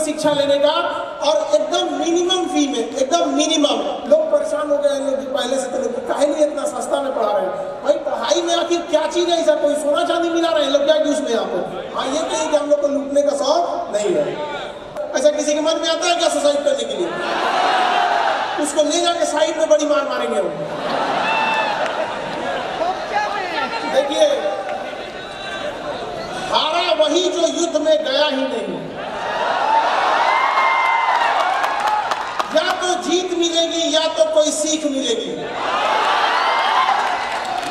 शिक्षा लेने का, और एकदम मिनिमम फी में, एकदम मिनिमम। लोग परेशान हो गए लोग पहले से, तो लोग काहे नहीं इतना सस्ता में पढ़ा रहे हैं। भाई पढ़ाई में आखिर क्या चीज है ऐसा, कोई सोना चांदी मिला रहे हैं लोग क्या कि उसमें आपको? हाँ ये कहीं कि हम लोग को लूटने का शौक नहीं है। ऐसा किसी के मन में आता है क्या सुसाइड करने के लिए? उसको ले जाके साइड में बड़ी मार मारेंगे हम। देखिए हारा वही जो युद्ध में गया ही नहीं। या तो जीत मिलेगी या तो कोई सीख मिलेगी।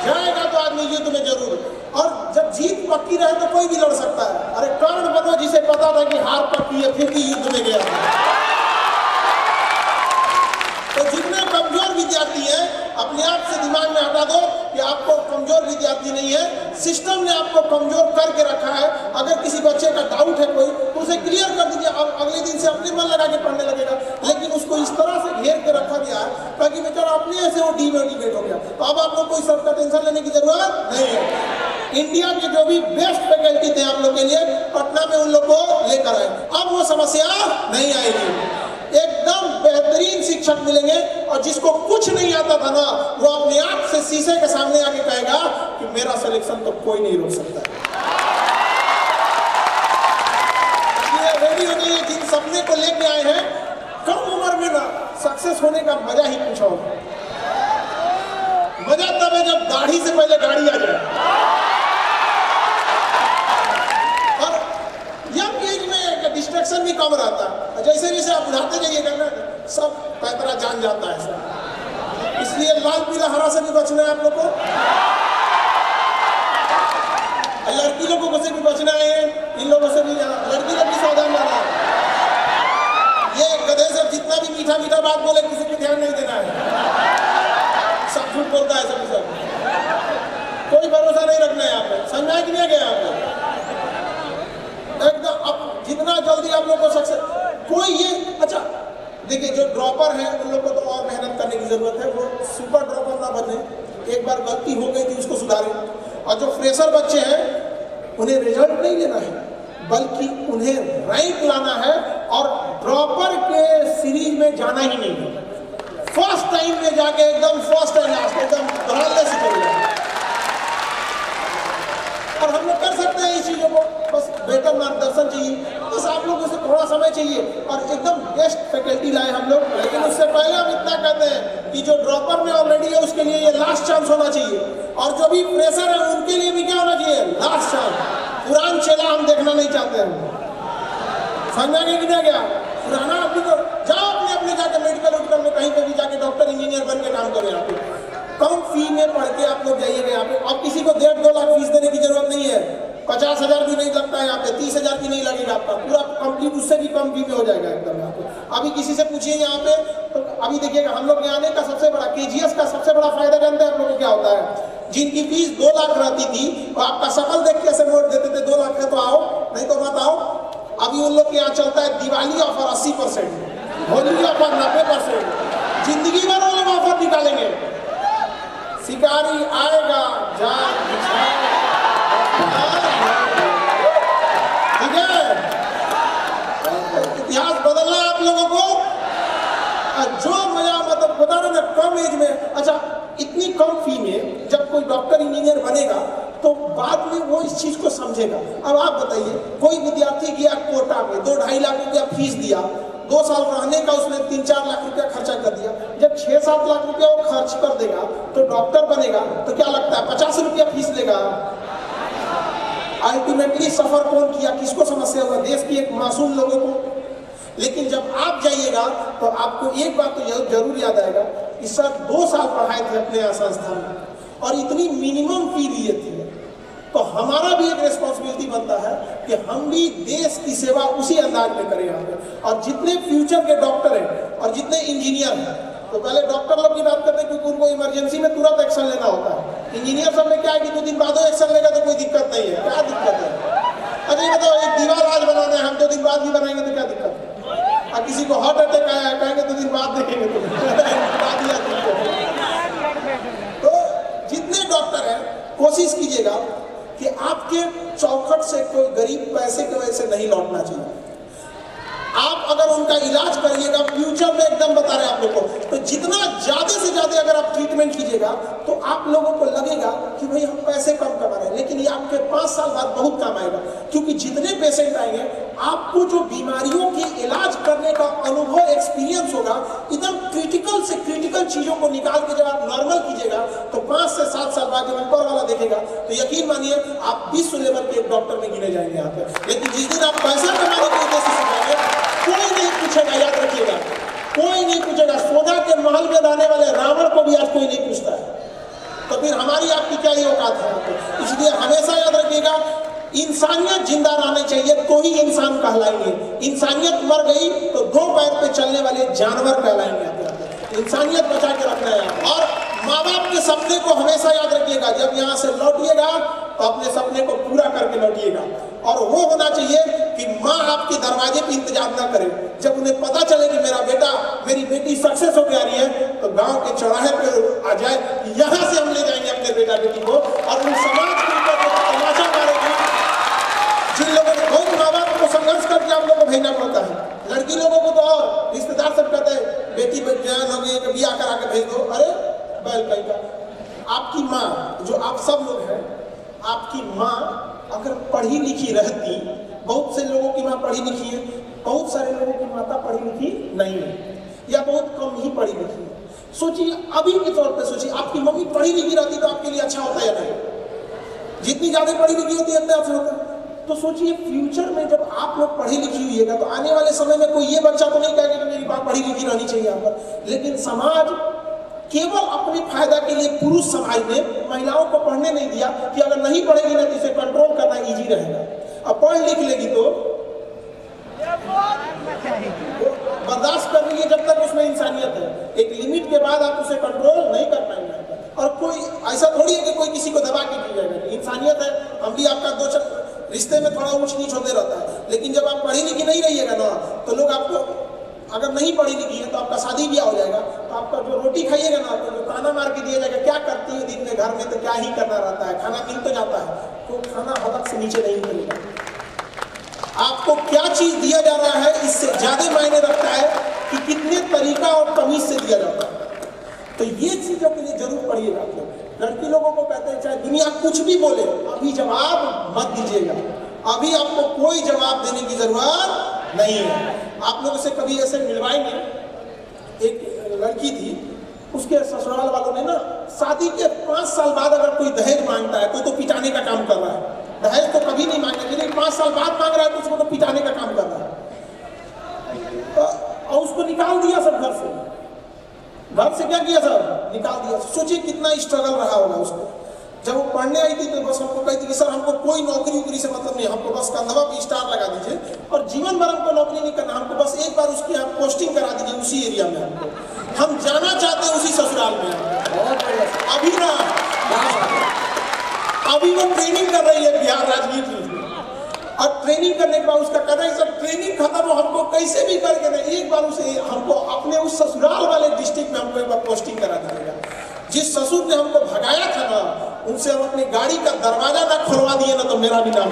जाएगा तो आदमी युद्ध में जरूर, और जब जीत पक्की रहे तो कोई भी लड़ सकता है। अरे कर्ण बनो जिसे पता था कि हार पक्की है फिर भी युद्ध में गया। तो जितने कमजोर विद्यार्थी हैं अपने आप से दिमाग में हटा दो कि आपको कमजोर विद्यार्थी नहीं है, सिस्टम ने आपको कमजोर करके रखा है। अगर किसी बच्चे का डाउट है कोई तो उसे क्लियर कर दीजिए, अब अगले दिन से अपने मन लगा के पढ़ने लगेगा। लेकिन उसको इस तरह से घेर के रखा गया है ताकि बेचारा अपने से वो डिमोटिवेट हो गया। तो अब आप लोग को इस सबका टेंशन लेने की जरूरत नहीं है। इंडिया के जो भी बेस्ट फैकल्टी थे आप लोग के लिए, पटना में उन लोग को लेकर आए। अब वो समस्या नहीं आएगी, एकदम बेहतरीन शिक्षक मिलेंगे। और जिसको कुछ नहीं आता था ना, वो अपने आप से शीशे के सामने आके कहेगा कि मेरा सिलेक्शन तो कोई नहीं रोक सकता। रेडी हो जाइए, जिन सपने को लेके आए हैं, कम उम्र में ना सक्सेस होने का मजा ही कुछ और। मजा तब है जब दाढ़ी से पहले गाड़ी आ जाए। और यंग एज में डिस्ट्रैक्शन भी कम रहता है। जैसे जैसे आप बुढ़ाते जाइएगा ना, सब पैतरा जान जाता है सब। इसलिए लाल पीला हरा से भी बचना है आप लोग को, लड़की लोगों से भी बचना है, इन लोगों से भी, लड़की लोग भी सावधान रहना। ये गधे से जितना भी मीठा मीठा बात बोले किसी पे ध्यान नहीं देना है, सब झूठ बोलता है सब। कोई भरोसा नहीं रखना है यहाँ पे, समझ में नहीं गया आपको? एकदम अब जितना जल्दी आप लोग को सक्सेस, कोई ये अच्छा देखिए जो ड्रॉपर है उन लोग को तो और मेहनत करने की जरूरत है, वो सुपर ड्रॉपर ना बने। एक बार गलती हो गई थी उसको सुधारें। और जो फ्रेशर बच्चे हैं उन्हें रिजल्ट नहीं लेना है, बल्कि उन्हें रैंक लाना है, और ड्रॉपर के सीरीज में जाना ही नहीं है। फर्स्ट टाइम में जाके एकदम फर्स्ट एंड लास्ट एकदम धड़ल्ले से चल जाए। और हम लोग कर सकते हैं इस चीजों को, बस बेटर मार्गदर्शन चाहिए, बस आप लोगों से थोड़ा समय चाहिए, और एकदम बेस्ट फैकल्टी लाए हम लोग। लेकिन उससे पहले हम इतना कहते हैं कि जो ड्रॉपर में ऑलरेडी है उसके लिए ये लास्ट चांस होना चाहिए, और जो भी प्रेशर है उनके लिए भी क्या होना चाहिए, लास्ट चांस। पुरान चेला हम देखना नहीं चाहते हैं, समझा कि नहीं गया? पुराना आदमी को जाओ अपने अपने जाके मेडिकल उडिकल में कहीं पे भी जाके डॉक्टर इंजीनियर बन के काम करो। यहाँ पे कम फी में पढ़ के आप लोग जाइएगा। यहाँ पे अब किसी को 1.5-2 लाख फीस देने की जरूरत नहीं है, 50,000 भी नहीं लगता है यहाँ पे, 30,000 भी नहीं लगेगा आपका, पूरा कंप्लीट उससे भी कम फी में हो जाएगा एकदम यहाँ पे। अभी किसी से पूछिए यहाँ पे, तो अभी देखिएगा हम लोग के आने का सबसे बड़ा, KGS का सबसे बड़ा फायदा जानते हैं आप लोगों को क्या होता है? जिनकी फीस 2 लाख रहती थी वो आपका शकल देख के ऐसे नोट देते थे, 2 लाख है तो आओ, नहीं तो मत आओ। अभी उन लोग के यहाँ चलता है दिवाली ऑफर 80%, होली ऑफर 90%, जिंदगी भर वो लोग ऑफर निकालेंगे। शिकारी आएगा जान, ठीक है? इतिहास बदलना है आप लोगों को। जो मजा मतलब बता रहे ना, कम एज में, अच्छा इतनी कम फी में जब कोई डॉक्टर इंजीनियर बनेगा तो बाद में वो इस चीज को समझेगा। अब आप बताइए, कोई विद्यार्थी गया कोटा में, 2-2.5 लाख रुपया फीस दिया, 2 साल रहने का उसने 3-4 लाख रुपया खर्चा कर दिया। जब 6-7 लाख रुपया वो खर्च कर देगा तो डॉक्टर बनेगा, तो क्या लगता है 50 रुपया फीस लेगा? अल्टीमेटली सफर कौन किया, किसको समस्या हुआ? देश की एक मासूम लोगों को। लेकिन जब आप जाइएगा तो आपको एक बात तो जरूर याद आएगा कि सर 2 साल पढ़ाए थे अपने यहाँ संस्थान में और इतनी मिनिमम फी लिए थे। तो हमारा भी एक रिस्पॉन्सिबिलिटी बनता है कि हम भी देश की सेवा उसी अंदाज में करें यहाँ पे। और जितने फ्यूचर के डॉक्टर हैं और जितने इंजीनियर हैं, तो पहले डॉक्टर लोग की बात करते हैं क्योंकि उनको इमरजेंसी में तुरंत एक्शन लेना होता है। इंजीनियर सब में क्या है कि 2 दिन बाद एक्शन लेगा तो कोई दिक्कत नहीं है। क्या दिक्कत है? अरे बताओ, एक दीवार आज बनाना है, हम 2 दिन बाद भी बनाएंगे तो क्या दिक्कत है? और किसी को हार्ट अटैक आया है, कहेंगे 2 दिन बाद देखेंगे तो जितने डॉक्टर हैं कोशिश कीजिएगा कि आपके चौखट से कोई गरीब पैसे की वजह से नहीं लौटना चाहिए। आप अगर उनका इलाज करिएगा, फ्यूचर में एकदम बता रहे हैं आप लोगों को, तो जितना ज़्यादा से ज़्यादा अगर आप ट्रीटमेंट कीजिएगा तो आप लोगों को लगेगा कि भाई हम पैसे कम कमा रहे हैं, लेकिन ये आपके 5 साल बाद बहुत काम आएगा। क्योंकि जितने पेशेंट आएंगे, आपको जो बीमारियों की इलाज करने का अनुभव, एक्सपीरियंस होगा, एकदम क्रिटिकल से क्रिटिकल चीज़ों को निकाल के जब आप नॉर्मल कीजिएगा तो 5 से 7 साल बाद जब ऊपर वाला देखेगा तो यकीन मानिए आप विश्व लेवल के एक डॉक्टर में गिने जाएंगे यहाँ पे। लेकिन जिस दिन आप पैसा कमाने के उद्देश्य से जाएंगे, कोई नहीं पूछेगा, याद रखिएगा, कोई नहीं पूछेगा। सोना के महल में रहने वाले रावण को भी आज कोई नहीं पूछता है, तो फिर हमारी आपकी क्या ही औकात है। इसलिए हमेशा याद रखिएगा, इंसानियत जिंदा रहनी चाहिए तो ही इंसान कहलाएंगे। इंसानियत मर गई तो 2 पैर पे चलने वाले जानवर कहलाएंगे। इंसानियत बचा के रखना है। और माँ बाप के सपने को हमेशा याद रखिएगा, जब यहाँ से लौटिएगा तो अपने सपने को पूरा करके लौटिएगा। और वो होना चाहिए कि माँ आपके दरवाजे पे इंतजार ना करे। जब उन्हें पता चले कि मेरा बेटा, मेरी बेटी सक्सेस होकर आ रही है, तो गांव के चौराहे पे आ जाए, यहाँ से हम ले जाएंगे अपने बेटा बेटी को, और उन समाज के ऊपर तमाचा मारेंगे। जिन लोगों ने बहुत माँ बाप को संघर्ष करके आप लोगों को भेजना पड़ता है, लड़की लोगों को तो और रिश्तेदार सब कहते हैं बेटी जवान हो गई, कभी आकर आके भेज दो। अरे बैल कहीं का, आपकी माँ, जो आप सब लोग हैं, आपकी माँ अगर पढ़ी लिखी रहती, बहुत से लोगों की माँ पढ़ी लिखी है, बहुत सारे लोगों की माता पढ़ी लिखी नहीं है, या बहुत कम ही पढ़ी लिखी है। सोचिए, अभी के तौर पे सोचिए, आपकी मम्मी पढ़ी लिखी रहती तो आपके लिए अच्छा होता या नहीं? जितनी ज्यादा पढ़ी लिखी होती है उतना अच्छा होता। तो सोचिए, फ्यूचर में जब आप लोग पढ़ी लिखी हुईएगा तो आने वाले समय में कोई ये बच्चा तो नहीं कहेगा कि मेरी माँ पढ़ी लिखी रहनी चाहिए यहाँ पर। लेकिन समाज केवल अपने फायदा के लिए, पुरुष समाज ने महिलाओं को पढ़ने नहीं दिया कि अगर नहीं पढ़ेगी ना तो इसे कंट्रोल करना इजी रहेगा। अब पढ़ लिख लेगी तो बर्दाश्त कर रही है जब तक उसमें इंसानियत है। एक लिमिट के बाद आप उसे कंट्रोल नहीं कर पाएंगे। और कोई ऐसा थोड़ी है कि कोई किसी को दबा के की जाएगा। इंसानियत है, हम भी आपका 2 रिश्ते में थोड़ा ऊंच नीच होते रहता है, लेकिन जब आप पढ़ी लिखी नहीं रहिएगा ना, तो लोग आपको, अगर नहीं पढ़ी लिखी है तो आपका शादी ब्याह हो जाएगा, तो आपका जो रोटी खाइएगा ना, तो जो ताना मार के दिया जाएगा, क्या करती है दिन में घर में, तो क्या ही करना रहता है, खाना मिल तो जाता है, तो खाना हलक से नीचे नहीं मिलेगा। आपको क्या चीज दिया जा रहा है, इससे ज्यादा मायने रखता है कि कितने तरीका और तमीज से दिया जाता है। तो ये चीजों के लिए जरूर पढ़िएगा आप लोग। लड़की लोगों को कहते हैं चाहे दुनिया कुछ भी बोले, अभी जवाब मत दीजिएगा, अभी आपको कोई जवाब देने की जरूरत नहीं है। आप लोगों से कभी ऐसे मिलवाएंगे, एक लड़की थी, उसके ससुराल वालों ने ना शादी के 5 साल बाद अगर कोई दहेज मांगता है तो पिटाने का काम कर रहा है। दहेज तो कभी नहीं मांगता, लेकिन 5 साल बाद मांग रहा है तो उसको तो पिटाने का काम कर रहा है। और उसको निकाल दिया सब घर से। घर से क्या किया सर? निकाल दिया। सोचिए कितना स्ट्रगल रहा होगा उसको। जब वो पढ़ने आई थी तो बस हमको कहती कि सर हमको कोई नौकरी वोकरी से मतलब नहीं, हमको बस कंधवा पे स्टार लगा दीजिए और जीवन भर हमको नौकरी नहीं करना, हमको बस एक बार उसकी आप पोस्टिंग करा दीजिए उसी एरिया में, हमको हम जाना चाहते हैं उसी ससुराल में। अभी ना अभी वो ट्रेनिंग कर रही है बिहार राजगीर में, और ट्रेनिंग करने के बाद उसका कहना है सर ट्रेनिंग खत्म हो, हमको कैसे भी करके ना एक बार उसे हमको अपने उस ससुराल वाले डिस्ट्रिक्ट में हमको एक बार पोस्टिंग करा दीजिएगा। जिस ससुर ने हमको भगाया था ना, उनसे हम अपनी गाड़ी का दरवाजा ना खुलवा दिए ना तो मेरा भी नाम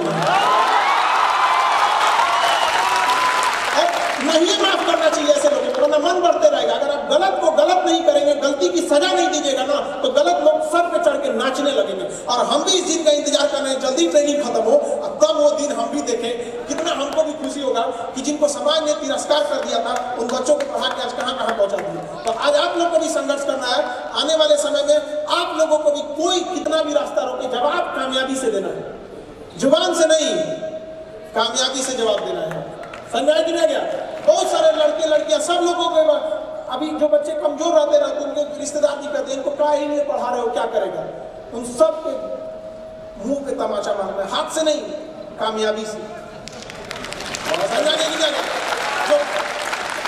नहीं माफ करना चाहिए ऐसे लोगों को, वरना मन बढ़ते रहेगा। अगर आप गलत को गलत नहीं करेंगे, गलती की सजा नहीं दीजिएगा ना, तो गलत लोग सर पे चढ़ के नाचने लगेंगे। और हम भी इस दिन का इंतजार कर रहे हैं, जल्दी ट्रेनिंग खत्म हो, तब वो दिन हम भी देखें। कितना हमको भी खुशी होगा कि जिनको समाज ने तिरस्कार कर दिया था, उन बच्चों को पढ़ा के आज कहाँ कहाँ पहुंचा दिया। तो आज आप लोग को भी संघर्ष करना है। आने वाले समय में आप लोगों को भी कोई कितना भी रास्ता रोके, जवाब कामयाबी से देना है, जुबान से नहीं, कामयाबी से जवाब देना है। समझा कि नहीं गया? बहुत सारे लड़के लड़कियां सब लोगों को, अभी जो बच्चे कमजोर रहते ना, तो उनके रिश्तेदार भी कहते हैं इनको क्या ही नहीं पढ़ा रहे हो, क्या करेगा? उन सब के मुंह पे तमाचा मारना है, हाथ से नहीं, कामयाबी से। समझा नहीं गया?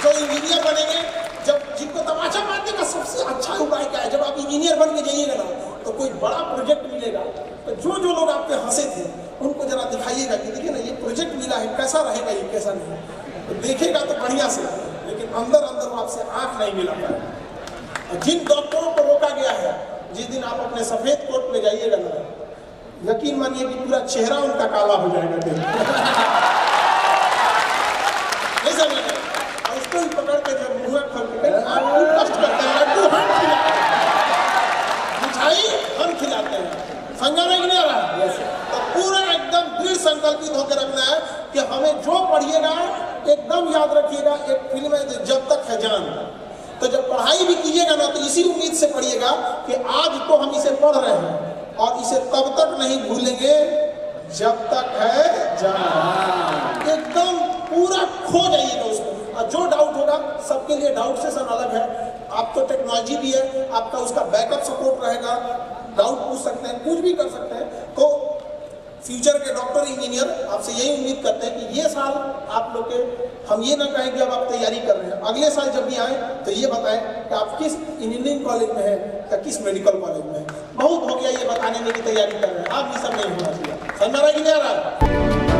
जो इंजीनियर बनेंगे, जब जिनको तमाचा मारने का सबसे अच्छा उपाय क्या है, जब आप इंजीनियर बन के जाइएगा ना, तो कोई बड़ा प्रोजेक्ट मिलेगा, तो जो जो लोग आप पे हंसे थे उनको जरा दिखाइएगा कि देखिए ना ये प्रोजेक्ट मिला है, कैसा रहेगा ये, कैसा नहीं। तो देखेगा तो बढ़िया से, लेकिन अंदर अंदर वो आपसे आंख नहीं मिला पाएगा। जिन डॉक्टरों को रोका गया है, जिस दिन आप अपने सफेद कोट में जाइएगा ना, यकीन मानिए कि पूरा चेहरा उनका काला हो जाएगा। समझ आ रहा है कि नहीं आ रहा है? तो पूरा एकदम दृढ़ संकल्पित होकर रखना है कि हमें जो पढ़िएगा एकदम याद रखिएगा। एक फिल्म है जब तक है जान, तो जब पढ़ाई भी कीजिएगा ना तो इसी उम्मीद से पढ़िएगा कि आज तो हम इसे पढ़ रहे हैं और इसे तब तक नहीं भूलेंगे जब तक है जान। एकदम पूरा खो जाइएगा उसको। और जो डाउट होगा, सबके लिए डाउट सेशन अलग है, आप तो टेक्नोलॉजी भी है, आपका उसका बैकअप सपोर्ट रहेगा, डाउट पूछ सकते हैं, कुछ भी कर सकते हैं। तो फ्यूचर के डॉक्टर इंजीनियर आपसे यही उम्मीद करते हैं कि ये साल आप लोग के, हम ये ना कहें कि अब आप तैयारी कर रहे हैं, अगले साल जब भी आए तो ये बताएं कि आप किस इंजीनियरिंग कॉलेज में है या किस मेडिकल कॉलेज में है। बहुत हो गया ये बताने में कि तैयारी कर रहे हैं, आप ये सब नहीं होना चाहिए। समझ आ रहा है कि नहीं आ रहा है?